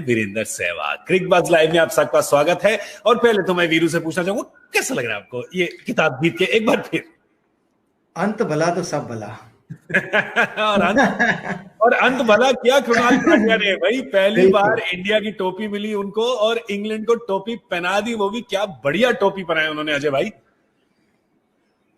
Virendra Sehwag. क्रिकबाज live में आप सबका स्वागत है। और पहले तो मैं वीरू से पूछना चाहूंगा, कैसा लग रहा है आपको ये किताब जीत के एक बार फिर? अंत भला तो सब भला। और अंत भला किया कृणाल पांड्या ने भाई। पहली बार इंडिया की टोपी मिली उनको और इंग्लैंड को टोपी पहना दी, वो भी क्या बढ़िया टोपी पहनाई उन्होंने अजय भाई।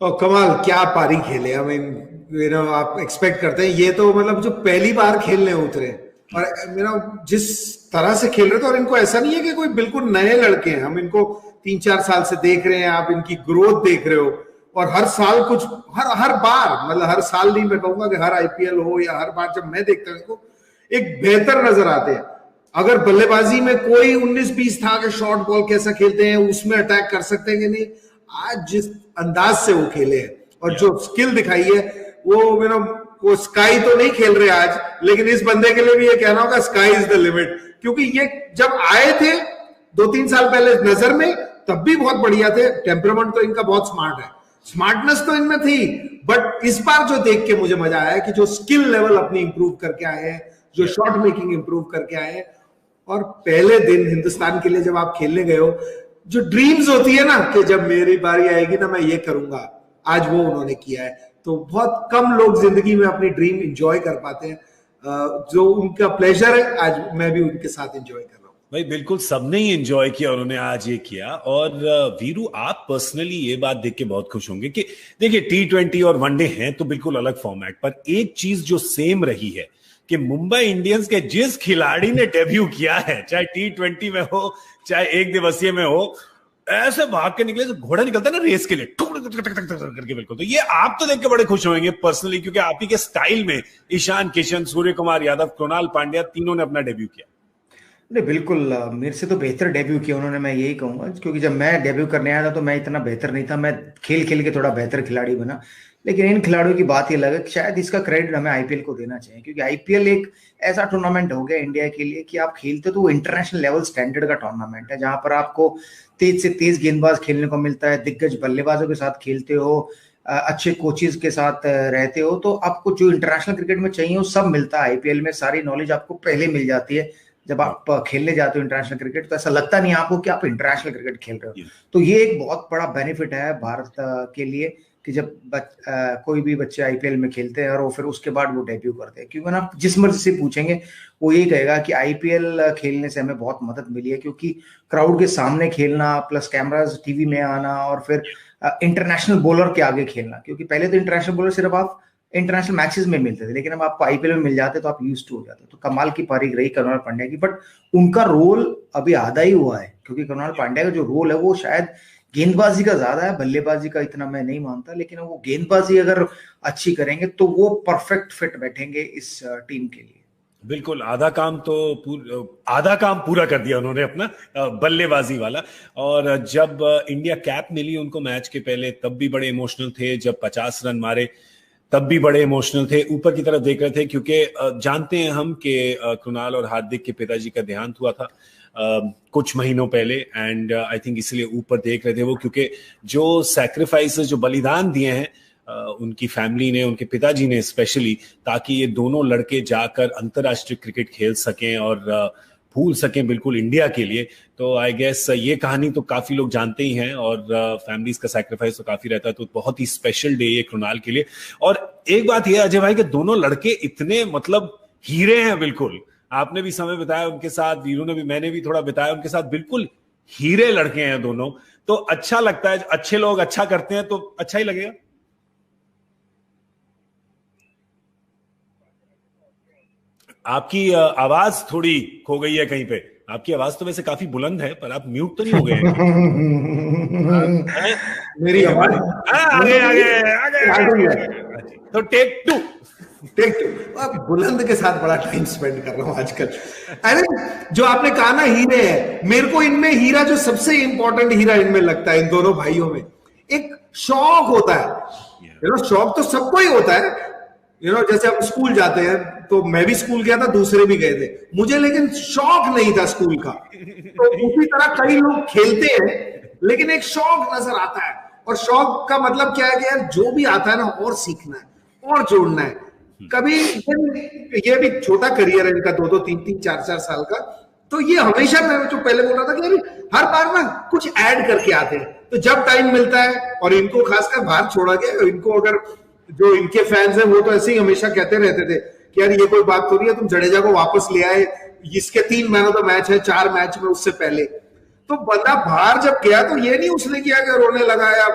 और कमाल, क्या पारी खेले। आई मीन आप एक्सपेक्ट करते हैं ये तो मतलब जो पहली बार खेलने उतरे और मेरा जिस तरह से खेल रहे थे, और इनको ऐसा नहीं है कि कोई बिल्कुल नए लड़के हैं, हम इनको 3-4 साल से देख रहे हैं, आप इनकी ग्रोथ देख रहे हो। और हर साल कुछ हर बार, मतलब हर साल नहीं, मैं कहूंगा कि हर आईपीएल हो या हर बार जब मैं देखता हूं इनको एक बेहतर नजर आते हैं। अगर बल्लेबाजी में कोई 19-20 था कि शॉर्ट बॉल कैसा खेलते हैं, उसमें अटैक कर सकते हैं कि नहीं, आज जिस अंदाज से वो खेले हैं और जो स्किल दिखाई है वो स्काई तो नहीं खेल रहे आज, लेकिन इस बंदे के लिए भी ये कहना होगा स्काई इज द लिमिट। क्योंकि ये जब आए थे 2-3 साल पहले नजर में, तब भी बहुत बढ़िया थे। टेम्परामेंट तो इनका बहुत स्मार्ट है, स्मार्टनेस तो इनमें थी, बट इस बार जो देख के मुझे मजा आया कि जो स्किल लेवल अपनी इंप्रूव करके आए हैं, जो शॉट मेकिंग इंप्रूव करके आए हैं। और पहले दिन हिंदुस्तान के लिए जब आप खेलने गए हो, जो ड्रीम्स होती है ना कि जब मेरी बारी आएगी ना मैं ये करूंगा, आज वो उन्होंने किया है। तो बहुत कम लोग जिंदगी में अपनी ड्रीम एंजॉय कर पाते हैं, जो उनका प्लेजर है आज मैं भी उनके साथ एंजॉय कर रहा हूं। भाई बिल्कुल सबने ही एंजॉय किया, उन्होंने आज ये किया। और वीरू, आप पर्सनली ये बात देख के बहुत खुश होंगे कि देखिए T20 और वनडे हैं तो बिल्कुल अलग फॉर्मेट, पर एक चीज जो सेम रही है कि मुंबई इंडियंस के जिस खिलाड़ी ने डेब्यू किया है, चाहे T20 में हो चाहे एक दिवसीय में हो, ऐसे भाग के निकले तो घोड़ा निकलता है ना रेस के लिए करके, बिल्कुल। तो ये आप तो देख के बड़े खुश होंगे पर्सनली, क्योंकि आप ही के स्टाइल में ईशान किशन, सूर्य कुमार यादव, कृणाल पांड्या तीनों ने अपना डेब्यू किया। नहीं बिल्कुल, मेरे से तो बेहतर डेब्यू किया उन्होंने, मैं यही कहूंगा। क्योंकि जब मैं डेब्यू करने आया था तो मैं इतना बेहतर नहीं था, मैं खेल खेल के थोड़ा बेहतर खिलाड़ी बना। लेकिन इन खिलाड़ियों की बात ही अलग है, शायद इसका क्रेडिट हमें आईपीएल को देना चाहिए। क्योंकि आईपीएल एक ऐसा टूर्नामेंट हो गया इंडिया के लिए कि आप खेलते तो वो इंटरनेशनल लेवल स्टैंडर्ड का टूर्नामेंट है, जहां पर आपको तेज से तेज गेंदबाज खेलने को मिलता है, दिग्गज बल्लेबाजों के साथ खेलते हो, अच्छे कोचेज के साथ रहते हो, तो आपको जो इंटरनेशनल क्रिकेट में चाहिए वो सब मिलता है। आईपीएल में सारी नॉलेज आपको पहले मिल जाती है। जब आप खेलने जाते हो इंटरनेशनल क्रिकेट तो ऐसा लगता नहीं आपको कि आप इंटरनेशनल क्रिकेट खेल रहे हो। तो ये एक बहुत बड़ा बेनिफिट है भारत के लिए कि जब कोई भी बच्चे आईपीएल में खेलते हैं और वो फिर उसके बाद वो डेब्यू करते हैं। क्योंकि आप जिस मर्जी से पूछेंगे वो ये कहेगा कि आईपीएल खेलने से हमें बहुत मदद मिली है, क्योंकि क्राउड के सामने खेलना प्लस कैमराज टीवी में आना और फिर इंटरनेशनल बॉलर के आगे खेलना। क्योंकि पहले तो इंटरनेशनल बॉलर सिर्फ आप इंटरनेशनल मैचेस में मिलते थे, लेकिन अब आपको आईपीएल में मिल जाते तो आप यूज्ड टू हो जाते। तो कमाल की पारी रही कृणाल पांड्या की, बट उनका रोल अभी आधा ही हुआ है। क्योंकि कृणाल पांड्या का जो रोल है वो शायद गेंदबाजी का ज्यादा है, बल्लेबाजी का इतना मैं नहीं मानता। लेकिन वो गेंदबाजी अगर अच्छी करेंगे तो वो परफेक्ट फिट बैठेंगे इस टीम के लिए। बिल्कुल, आधा काम पूरा कर दिया उन्होंने अपना बल्लेबाजी वाला। और जब इंडिया कैप मिली उनको मैच के पहले, तब भी बड़े इमोशनल थे। जब 50 रन मारे तब भी बड़े इमोशनल थे। ऊपर की तरफ देख रहे थे, क्योंकि जानते हैं हम कि कृणाल और हार्दिक के पिताजी का देहांत हुआ था कुछ महीनों पहले, एंड आई थिंक इसलिए ऊपर देख रहे थे वो। क्योंकि जो सैक्रिफाइसेस, जो बलिदान दिए हैं उनकी फैमिली ने, उनके पिताजी ने स्पेशली, ताकि ये दोनों लड़के जाकर अंतर्राष्ट्रीय क्रिकेट खेल सकें और भूल सकें बिल्कुल इंडिया के लिए। तो आई गेस ये कहानी तो काफी लोग जानते ही हैं, और फैमिलीज का सैक्रिफाइस तो काफी रहता है। तो बहुत ही स्पेशल डे ये कृणाल के लिए। और एक बात ये अजय भाई कि दोनों लड़के इतने मतलब हीरे हैं बिल्कुल। आपने भी समय बिताया उनके साथ, वीरू ने भी, मैंने भी थोड़ा बिताया उनके साथ। बिल्कुल हीरे लड़के हैं दोनों। तो अच्छा लगता है, अच्छे लोग अच्छा करते हैं तो अच्छा ही लगेगा। आपकी आवाज थोड़ी खो गई है कहीं पे। आपकी आवाज तो वैसे काफी बुलंद है, पर आप म्यूट तो नहीं हो गए हैं? मेरी आवाज आगे। तो टेक टू। अब बुलंद के साथ बड़ा टाइम स्पेंड कर रहा हूं आजकल। अरे जो आपने कहा ना हीरे है, मेरे को इनमें हीरा, जो सबसे इंपॉर्टेंट हीरा इनमें लगता है, इन दोनों भाइयों में एक शौक होता है। शौक तो सबको ही होता है। जैसे हम स्कूल जाते हैं, तो मैं भी स्कूल गया था, दूसरे भी गए थे, मुझे लेकिन शौक नहीं था स्कूल का। तो उसी तरह कई लोग खेलते हैं लेकिन एक शौक नजर आता है। और शौक का मतलब क्या है कि यार जो भी आता है ना, और सीखना है और जोड़ना है। कभी ये भी छोटा करियर है इनका, 2-2, 3-3, 4-4 साल का। तो ये हमेशा मैं जो पहले बोल रहा था कि हर बार ना कुछ ऐड करके आते हैं, तो जब टाइम मिलता है, और इनको खासकर बाहर छोड़ा गया, इनको अगर जो इनके फैंस हैं वो तो ऐसे ही हमेशा कहते रहते थे कि यार ये कोई बात तो नहीं है, तुम जडेजा को वापस ले आए, इसके 3 मैन ऑफ द मैच है 4 मैच में उससे पहले। तो बंदा बाहर जब गया तो ये नहीं उसने किया कि रोने लगा या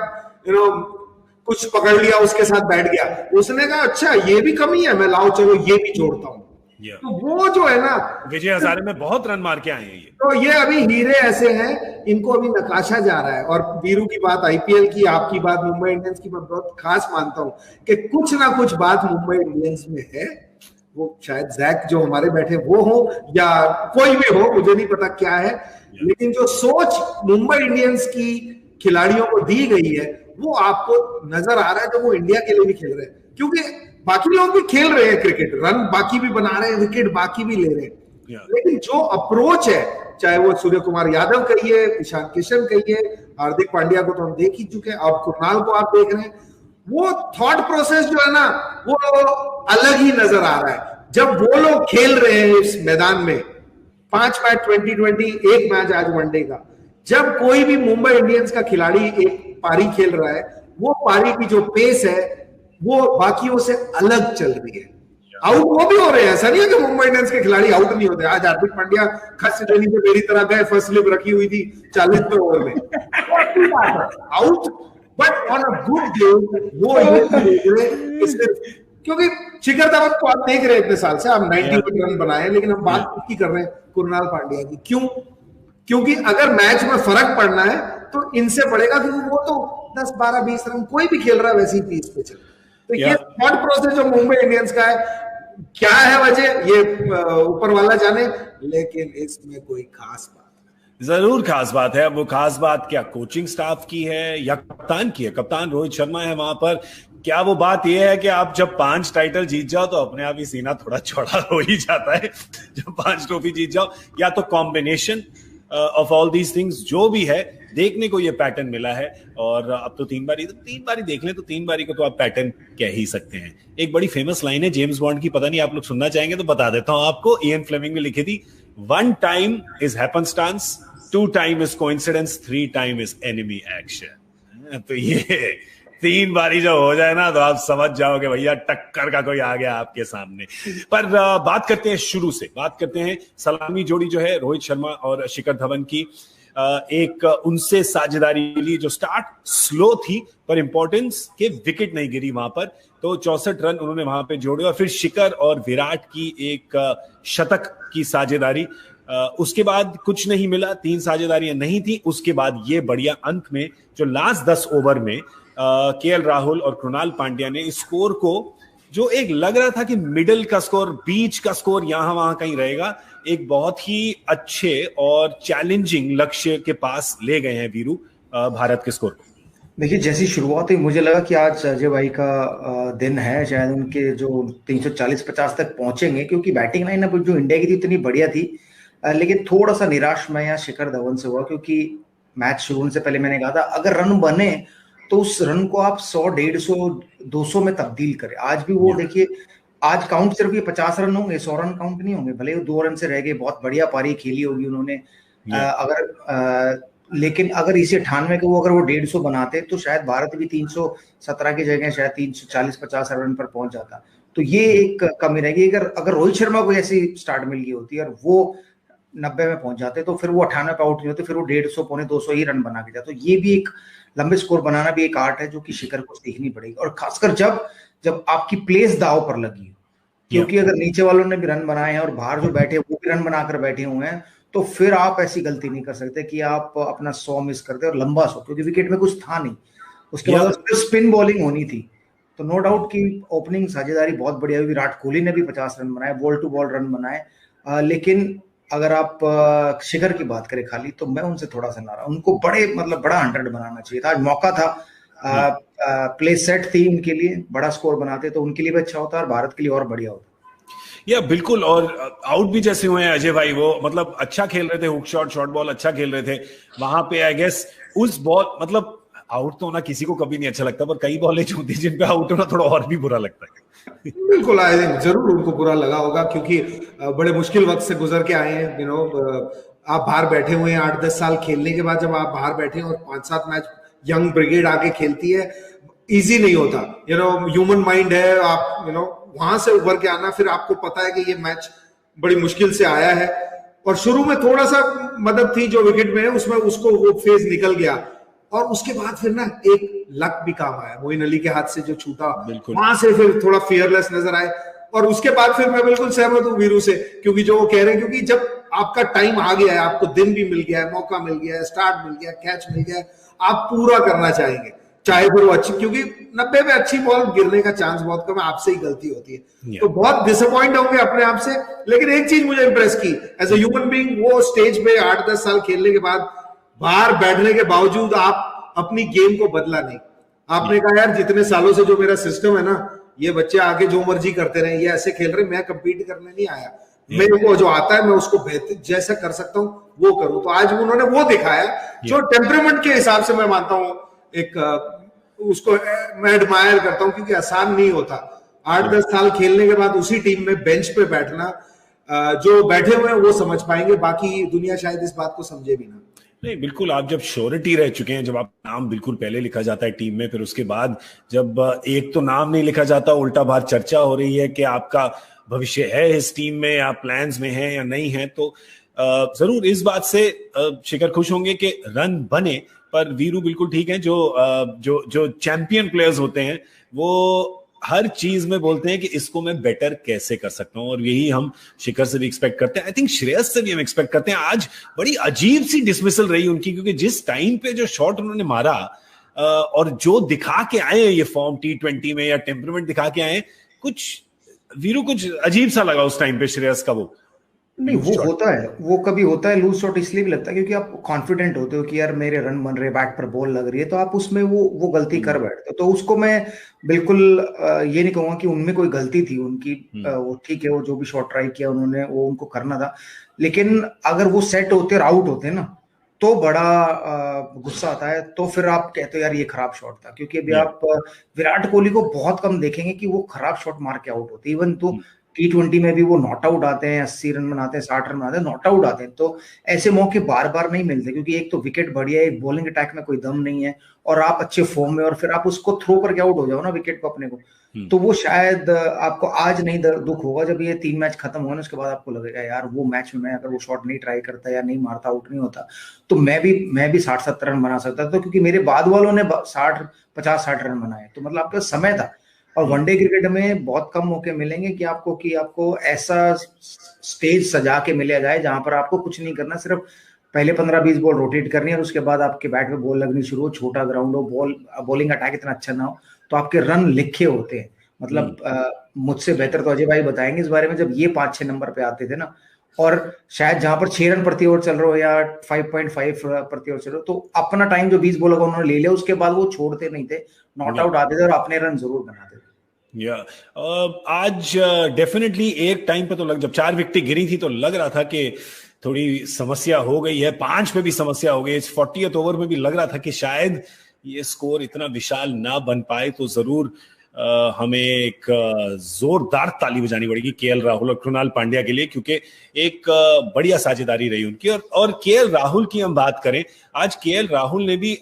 कुछ पकड़ लिया उसके साथ बैठ गया, उसने कहा अच्छा ये भी कमी है, मैं लाओ चलो ये भी जोड़ता हूं। तो वो जो है ना, विजय हजारे में बहुत रन मार के आए हैं ये। तो ये अभी हीरे ऐसे हैं, इनको अभी नकाशा जा रहा है। और वीरू की बात आईपीएल की, आपकी बात मुंबई इंडियंस की, मैं बहुत खास मानता हूं कि कुछ ना कुछ बात मुंबई इंडियंस में है। वो शायद जैक जो हमारे बैठे वो हो या कोई भी हो, मुझे नहीं पता क्या है, लेकिन जो सोच मुंबई इंडियंस की खिलाड़ियों को दी गई है वो आपको नजर आ रहा है, जो वो इंडिया के लिए भी खेल रहे हैं। क्योंकि बाकी लोग भी खेल रहे हैं क्रिकेट, रन बाकी भी बना रहे हैं, विकेट बाकी भी ले रहे हैं, लेकिन जो अप्रोच है, चाहे वो सूर्य कुमार यादव कहिए, ईशान किशन कहिए, हार्दिक पांड्या को तो हम देख ही चुके हैं, अब कुणाल को आप देख रहे हैं, वो थॉट प्रोसेस जो है ना वो अलग ही नजर आ रहा है। जब वो लोग खेल रहे हैं इस मैदान में 5 मैच 2020, 1 मैच आज वनडे का, जब कोई भी मुंबई इंडियंस का खिलाड़ी एक पारी खेल रहा है, वो पारी की जो पेस है वो बाकियों से अलग चल रही है। आउट वो भी हो रहे हैं, ऐसा नहीं है कि मुंबई इंडियंस के खिलाड़ी आउट नहीं होते। आज हार्दिक पांड्या खस देनी पे मेरी तरह गए, फर्स्ट स्लिप रखी हुई थी 40वें ओवर में, out, but on a good day वो क्योंकि शिखर धवन को आप देख रहे हैं इतने साल से, आप 91 रन बनाए, लेकिन हम बात की कर रहे हैं कुणाल पांड्या की। क्यों? क्योंकि अगर मैच में फर्क पड़ना है तो इनसे पड़ेगा, क्योंकि वो तो 10, 12, 20 रन कोई भी खेल रहा है वैसी पीच पे चल। तो ये थॉट प्रोसेस जो मुंबई इंडियंस का है, क्या है वजह ये ऊपर वाला जाने, लेकिन इसमें कोई खास बात जरूर खास बात है। वो खास बात क्या कोचिंग स्टाफ की है या कप्तान की है? कप्तान रोहित शर्मा है वहां पर। क्या वो बात यह है कि आप जब 5 टाइटल जीत जाओ तो अपने आप ही सीना थोड़ा चौड़ा हो ही जाता है जब 5 ट्रॉफी जीत जाओ, या तो combination of all these things जो भी है, देखने को ये पैटर्न मिला है। और अब तो 3 बारी देख लें तो 3 बारी को तो आप पैटर्न कह ही सकते हैं। एक बड़ी फेमस लाइन है जेम्स बॉन्ड की, पता नहीं आप लोग सुनना चाहेंगे तो बता देता हूं आपको। इयन फ्लेमिंग ने लिखी थी, 1 time is happenstance, 2 time is coincidence, 3 time is enemy action. तो ये 3 बारी जो हो जाए ना तो आप समझ जाओगे भैया टक्कर का कोई आ गया आपके सामने। पर बात करते हैं शुरू से, बात करते हैं सलामी जोड़ी जो है रोहित शर्मा और शिखर धवन की। एक उनसे साझेदारी ली जो स्टार्ट स्लो थी पर इंपॉर्टेंस के विकेट नहीं गिरी वहां पर, तो 64 रन उन्होंने वहां पे जोड़े। और फिर शिखर और विराट की एक शतक की साझेदारी, उसके बाद कुछ नहीं मिला, 3 साझेदारियां नहीं थी। उसके बाद ये बढ़िया अंत में जो लास्ट 10 ओवर में केएल राहुल और कृणाल पांड्या ने स्कोर को, जो एक लग रहा था कि मिडिल का स्कोर, बीच का स्कोर यहां वहां कहीं रहेगा, एक बहुत ही अच्छे और चैलेंजिंग लक्ष्य के पास ले गए हैं वीरू भारत के स्कोर को। देखिए जैसी शुरुआत हुई मुझे लगा कि आज अजय भाई का दिन है, शायद उनके जो 340-50 तक पहुंचेंगे, क्योंकि बैटिंग लाइन अब जो इंडिया की थी इतनी बढ़िया थी। लेकिन थोड़ा सा निराश मैं यहाँ शिखर धवन से हुआ, क्योंकि मैच शुरू होने से पहले मैंने कहा था अगर रन बने तो उस रन को आप 100, 150, 200 में तब्दील करें। आज भी वो देखिए, आज काउंट सिर्फ ये 50 रन होंगे, 100 रन काउंट नहीं होंगे, भले वो 2 रन से रह गए, बहुत बढ़िया पारी खेली होगी उन्होंने। लेकिन अगर इसे 98 के वो अगर वो 150 बनाते तो शायद भारत भी 317 की जगह शायद 340-50 रन पर पहुंच जाता। तो ये एक कमी रहेगी। अगर रोहित शर्मा को ऐसी स्टार्ट मिल गई होती और वो 90 में पहुंच जाते तो फिर वो 98 पे आउट नहीं होते, फिर वो 150, 150 ही रन बना के जाते। तो ये भी एक लंबे स्कोर बनाना भी एक आर्ट है जो कि शिखर को सीखनी पड़ेगी, और खासकर जब आपकी प्लेस दाव पर लगी हो, क्योंकि अगर नीचे वालों ने भी रन बनाए हैं और बाहर जो बैठे वो भी रन बनाकर बैठे हुए हैं, तो फिर आप ऐसी गलती नहीं कर सकते कि आप अपना 100 मिस करते और लंबा 100, क्योंकि विकेट में कुछ था नहीं। उसके बाद स्पिन बॉलिंग होनी थी, तो नो डाउट की ओपनिंग साझेदारी बहुत बढ़िया हुई। विराट कोहली ने भी 50 रन बनाए, बॉल टू बॉल रन बनाए। लेकिन अगर आप शिखर की बात करें खाली, तो मैं उनसे थोड़ा सा नाराज। उनको बड़ा 100 बनाना चाहिए था। आज मौका था, प्ले सेट थी उनके लिए, बड़ा स्कोर बनाते तो उनके लिए भी अच्छा होता और भारत के लिए और बढ़िया होता। या बिल्कुल, और आउट भी जैसे हुए हैं अजय भाई, वो मतलब अच्छा खेल रहे थे, हुक शॉट, शॉर्ट बॉल अच्छा खेल रहे थे वहां पे। आई गेस उस बॉल, मतलब आउट तो होना किसी को कभी नहीं अच्छा लगता, पर कई बॉलें होती है जिन पे आउट होना थोड़ा और भी बुरा लगता है। बिल्कुल, आई थिंक जरूर उनको बुरा लगा होगा, क्योंकि बड़े मुश्किल वक्त से गुजर के आए हैं। आप बाहर बैठे हुए हैं 8-10 साल खेलने के बाद, जब आप बाहर बैठे हैं और 5-7 मैच यंग ब्रिगेड आके खेलती है, इजी नहीं होता। ह्यूमन माइंड है, आप वहां से उभर के आना, फिर आपको पता है कि ये मैच बड़ी मुश्किल से आया है, और शुरू में थोड़ा सा मदद थी जो विकेट में है उसमें, उसको वो फेज निकल गया, और उसके बाद फिर ना एक लक भी काम आया, मोइन अली के हाथ से जो छूटा, वहां से फिर थोड़ा फियरलेस नजर आए। और उसके बाद फिर मैं बिल्कुल सहमत हूँ वीरू से, क्योंकि जो वो कह रहे हैं, क्योंकि जब आपका टाइम आ गया है, आपको दिन भी मिल गया है, मौका मिल गया है, स्टार्ट मिल गया, कैच मिल गया, आप पूरा करना चाहेंगे, चाहे फिर वो अच्छी, क्योंकि 90 में अच्छी बॉल गिरने का चांस बहुत कम है, आपसे ही गलती होती है, तो बहुत डिसअपॉइंट होंगे अपने आप से। लेकिन एक चीज मुझे इंप्रेस की, एज ए ह्यूमन बीइंग, वो स्टेज पे 8-10 साल खेलने के बाद बाहर बैठने के बावजूद आप अपनी गेम को बदला नहीं। आपने कहा यार जितने सालों से जो मेरा सिस्टम है ना, ये बच्चे आगे जो मर्जी करते रहे, ये ऐसे खेल रहे, मैं कंपीट करने नहीं आया, मेरे को जो आता है मैं उसको बेहतर जैसा कर सकता हूँ वो करूं। तो आज उन्होंने वो दिखाया जो टेम्परामेंट के हिसाब से मैं मानता हूँ, एक उसको मैं एडमायर करता हूँ, क्योंकि आसान नहीं होता 8-10 साल खेलने के बाद उसी टीम में बेंच पे बैठना। जो बैठे हुए हैं वो समझ पाएंगे, बाकी दुनिया शायद इस बात को समझे भी ना। नहीं, बिल्कुल, आप जब श्योरिटी रह चुके हैं, जब आप नाम बिल्कुल पहले लिखा जाता है टीम में, फिर उसके बाद जब एक तो नाम नहीं लिखा जाता, उल्टा बाहर चर्चा हो रही है कि आपका भविष्य है इस टीम में, या प्लान्स में है या नहीं है, तो जरूर इस बात से शिखर खुश होंगे कि रन बने। पर वीरू बिल्कुल ठीक है, जो चैंपियन प्लेयर्स होते हैं वो हर चीज में बोलते हैं कि इसको मैं बेटर कैसे कर सकता हूं, और यही हम शिखर से भी एक्सपेक्ट करते हैं। आई थिंक श्रेयस से भी हम एक्सपेक्ट करते हैं। आज बड़ी अजीब सी डिसमिसल रही उनकी, क्योंकि जिस टाइम पे जो शॉट उन्होंने मारा और जो दिखा के आए ये फॉर्म T20 में, या टेम्परामेंट दिखा के आए, कुछ वीरू कुछ अजीब सा लगा उस टाइम पे श्रेयस का। वो नहीं, वो होता है, वो कभी होता है लूज शॉट, इसलिए भी लगता है क्योंकि आप कॉन्फिडेंट होते हो कि यार मेरे रन बन रहे, बैट पर बॉल लग रही है, तो आप उसमें वो गलती कर बैठते हो। तो उसको मैं बिल्कुल ये नहीं कहूंगा कि उनमें कोई गलती थी उनकी, वो ठीक है, वो जो भी शॉट ट्राई किया उन्होंने वो उनको करना था, लेकिन अगर वो सेट होते और आउट होते ना तो बड़ा गुस्सा आता है। तो फिर आप कहते हो यार ये खराब शॉट था, क्योंकि अभी आप विराट कोहली को बहुत कम देखेंगे कि वो खराब शॉट मार के आउट होते, इवन तो T20 में भी वो नॉट आउट आते हैं, 80 रन बनाते हैं, 60 रन बनाते हैं, नॉट आउट आते हैं। तो ऐसे मौके बार बार नहीं मिलते, क्योंकि एक तो विकेट बढ़िया है, एक बॉलिंग अटैक में कोई दम नहीं है, और आप अच्छे फॉर्म में, और फिर आप उसको थ्रो करके आउट हो जाओ ना विकेट को अपने को, तो वो शायद आपको आज नहीं दुख होगा, जब ये 3 मैच खत्म होने उसके बाद आपको लगेगा यार वो मैच में मैं अगर वो शॉट नहीं ट्राई करता या नहीं मारता, आउट नहीं होता, तो मैं भी 60-70 रन बना सकता था, क्योंकि मेरे बाद वालों ने 50-60 रन बनाए। तो मतलब आपके समय था। और वनडे क्रिकेट में बहुत कम मौके मिलेंगे कि आपको ऐसा स्टेज सजा के मिला जाए जहां पर आपको कुछ नहीं करना, सिर्फ पहले 15-20 बॉल रोटेट करनी है, और उसके बाद आपके बैट पे बॉल लगनी शुरू हो, छोटा ग्राउंड हो, बॉलिंग अटैक इतना अच्छा ना हो, तो आपके रन लिखे होते हैं। मतलब मुझसे बेहतर तो अजय भाई बताएंगे इस बारे में, जब ये 5-6 नंबर पे आते थे ना, और शायद जहां पर 6 रन प्रति ओवर चल रहा हो या 5.5 प्रति ओवर चल रहा हो, तो अपना टाइम जो 20 बॉलों का उन्होंने ले लिया, उसके बाद वो छोड़ते नहीं थे, नॉट आउट आते थे और अपने रन जरूर बनाते थे। आज डेफिनेटली एक टाइम पे तो जब 4 विकेटें गिरी थी तो लग रहा था कि थोड़ी समस्या हो गई है, 5 पे भी समस्या हो गई, इस 40th ओवर में भी लग रहा था कि शायद ये स्कोर इतना विशाल ना बन पाए। तो जरूर हमें एक जोरदार ताली बजानी पड़ेगी केएल राहुल और कृणाल पांड्या के लिए, क्योंकि एक बढ़िया साझेदारी रही उनकी। और केएल राहुल की हम बात करें, आज केएल राहुल ने भी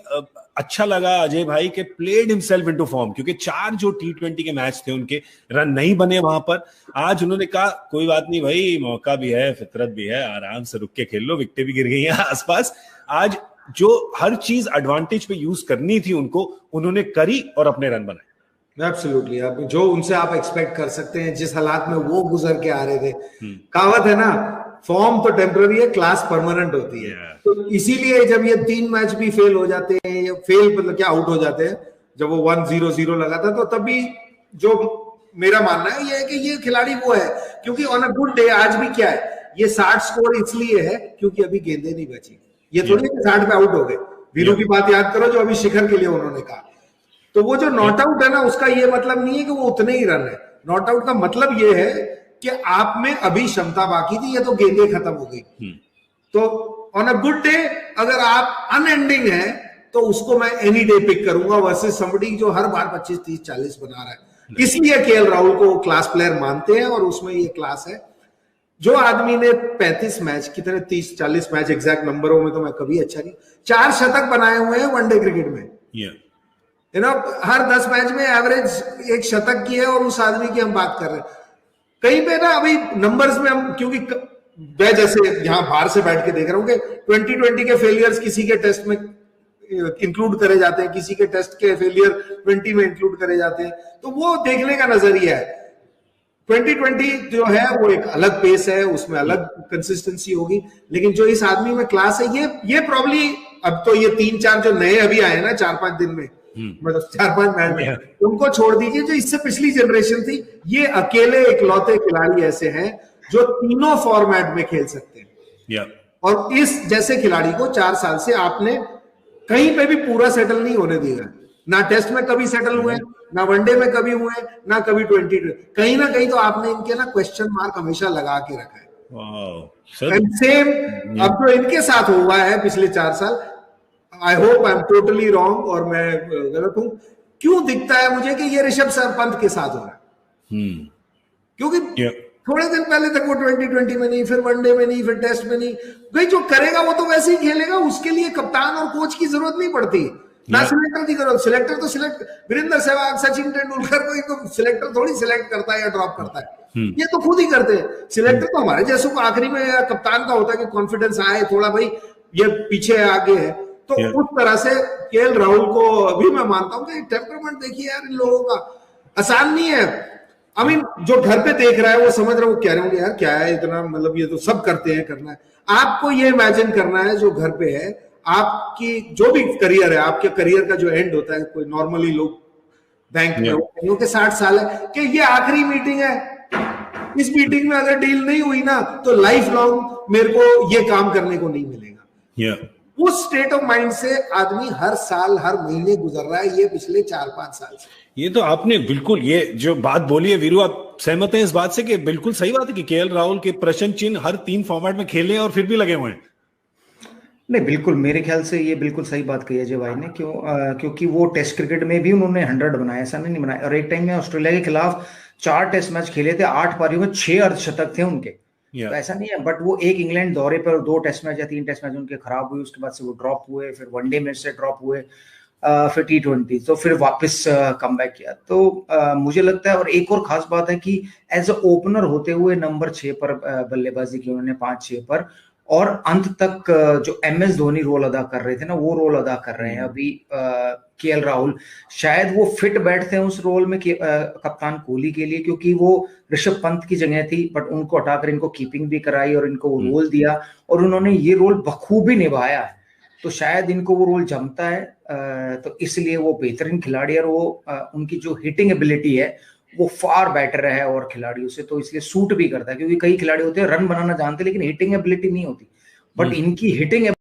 अच्छा लगा अजय भाई के प्लेड हिमसेल्फ इनटू फॉर्म, क्योंकि 4 जो T20 के मैच थे उनके रन नहीं बने वहां पर। आज उन्होंने कहा कोई बात नहीं भाई, मौका भी है, फितरत भी है, आराम से रुक के खेल लो, विकेटें भी गिर गई हैं आसपास। आज जो हर चीज एडवांटेज पे यूज करनी थी उनको, उन्होंने करी और अपने रन बनाए। एब्सोल्युटली, अब जो उनसे आप एक्सपेक्ट कर सकते हैं, जिस हालात में वो गुजर के आ रहे थे। कहावत है ना, फॉर्म तो टेम्पररी है, क्लास परमानेंट होती है। तो इसीलिए जब ये 3 मैच भी फेल हो जाते हैं, या फेल मतलब क्या, आउट हो जाते हैं, जब वो 1-0-0 लगा था, तो तभी जो मेरा मानना है ये है कि ये खिलाड़ी वो है, क्योंकि ऑन अ गुड डे आज भी क्या है, ये 60 स्कोर इसलिए है क्योंकि अभी गेंदें नहीं बची। ये थोड़ी 60 पे आउट हो गए। वीरू की बात याद करो जो अभी शिखर के लिए उन्होंने कहा। तो वो जो नॉट आउट है ना, उसका ये मतलब नहीं है कि वो उतने ही रन है। नॉट आउट का मतलब ये है कि आप में अभी क्षमता बाकी थी, ये तो गेंदें खत्म हो गई। तो ऑन अ गुड डे अगर आप अनएंडिंग है तो उसको मैं एनी डे पिक करूंगा वर्सेस समबडी जो हर बार 25, 30, 40 बना रहा है। इसलिए केएल राहुल को क्लास प्लेयर मानते हैं और उसमें ये क्लास है। जो आदमी ने 35 मैच कितने 30, 40 मैच एग्जैक्ट नंबरों में तो मैं कभी अच्छा नहीं, 4 शतक बनाए हुए हैं वनडे क्रिकेट में, यू नो, हर 10 मैच में एवरेज 1 शतक की है और उस आदमी की हम बात कर रहे हैं। कहीं पे ना अभी नंबर्स में हम, क्योंकि मैं जैसे यहां बाहर से बैठ के देख रहा हूं कि 2020 के फेलियर्स किसी के टेस्ट में इंक्लूड करे जाते हैं, किसी के टेस्ट के फेलियर 20 में इंक्लूड करे जाते हैं, तो वो देखने का नजरिया है। 2020 जो है वो एक अलग पेस है, उसमें अलग कंसिस्टेंसी होगी, लेकिन जो इस आदमी में क्लास है ये प्रॉब्ली, अब तो ये 3-4 जो नए अभी आए ना 4-5 दिन में, मतलब 4-5 मैच में, उनको छोड़ दीजिए। जो इससे पिछली जनरेशन थी, ये अकेले इकलौते खिलाड़ी ऐसे हैं जो तीनों फॉर्मेट में खेल सकते हैं। और इस जैसे खिलाड़ी को 4 साल से आपने कहीं पे भी पूरा सेटल नहीं होने दिया, ना टेस्ट में कभी सेटल हुए, ना वनडे में कभी हुए, ना कभी 20, कहीं ना कहीं तो आपने इनके ना क्वेश्चन मार्क हमेशा लगा के रखा है। एंड सेम अब जो इनके साथ हुआ है पिछले 4 साल, I hope I am totally wrong और मैं गलत हूं, क्यों दिखता है मुझे कि ये ऋषभ पंत के साथ हो रहा है, क्योंकि थोड़े दिन पहले तक वो 2020 में नहीं, फिर वनडे में नहीं, फिर टेस्ट में नहीं, भाई जो करेगा वो तो वैसे ही खेलेगा, उसके लिए कप्तान और कोच की जरूरत नहीं पड़ती, ना सिलेक्टर की जरूरत। सिलेक्टर तो वीरेंद्र सहवाग, सचिन तेंदुलकर को तो सिलेक्टर थोड़ी सिलेक्ट करता है या ड्रॉप करता है, ये तो खुद ही करते हैं। सिलेक्टर तो हमारे जैसों को आखिरी में या कप्तान का होता है कि कॉन्फिडेंस आए थोड़ा, भाई ये पीछे आगे है, तो उस तरह से केएल राहुल को अभी मैं मानता हूं कि टेम्परामेंट देखिए यार इन लोगों का, आसान नहीं है। आई मीन जो घर पे देख रहा है वो समझ रहा है, वो कह रहे होंगे यार क्या है इतना, मतलब ये तो सब करते हैं, करना है। आपको ये इमेजिन करना है जो घर पे है, आपकी जो भी करियर है, आपके करियर का जो एंड होता है, कोई नॉर्मली लोग बैंक में हो के 60 साल है, कि ये आखिरी मीटिंग है, इस मीटिंग में अगर डील नहीं हुई ना तो लाइफ लॉन्ग मेरे को ये काम करने को नहीं मिलेगा। उस स्टेट ऑफ माइंड से आदमी हर साल हर महीने गुजर रहा है, ये पिछले 4-5 साल से। ये तो आपने बिल्कुल, ये जो बात बोली है वीरू, आप सहमत हैं इस बात से कि बिल्कुल सही बात है कि केएल राहुल के प्रश्न चिन्ह हर 3 फॉर्मेट में खेले और फिर भी लगे हुए हैं? नहीं, बिल्कुल मेरे ख्याल से ये बिल्कुल सही बात कही अजय भाई ने, क्योंकि वो टेस्ट क्रिकेट में भी उन्होंने 100 बनाया, ऐसा नहीं बनाया। और एक टाइम में ऑस्ट्रेलिया के खिलाफ 4 टेस्ट मैच खेले थे, 8 पारियों में 6 अर्धशतक थे उनके, तो ऐसा नहीं है। बट वो एक इंग्लैंड दौरे पर 2 टेस्ट मैच या 3 टेस्ट मैच उनके खराब हुए, उसके बाद से वो ड्रॉप हुए, फिर वनडे मैच से ड्रॉप हुए, फिर T20, तो फिर वापस कम बैक किया। तो मुझे लगता है, और एक और खास बात है कि एज अ ओपनर होते हुए नंबर 6 पर बल्लेबाजी की उन्होंने, 5-6 पर, और अंत तक जो MS धोनी रोल अदा कर रहे थे ना, वो रोल अदा कर रहे हैं अभी केएल राहुल। शायद वो फिट बैठते हैं उस रोल में कप्तान कोहली के लिए, क्योंकि वो ऋषभ पंत की जगह थी, बट उनको हटाकर इनको कीपिंग भी कराई और इनको वो रोल दिया, और उन्होंने ये रोल बखूबी निभाया है, तो शायद इनको वो रोल जमता है। तो इसलिए वो बेहतरीन खिलाड़ी है, और वो उनकी जो हिटिंग एबिलिटी है वो फार बेटर है और खिलाड़ियों से, तो इसलिए सूट भी करता है। क्योंकि कई खिलाड़ी होते हैं रन बनाना जानते लेकिन हिटिंग एबिलिटी नहीं होती, बट इनकी हिटिंग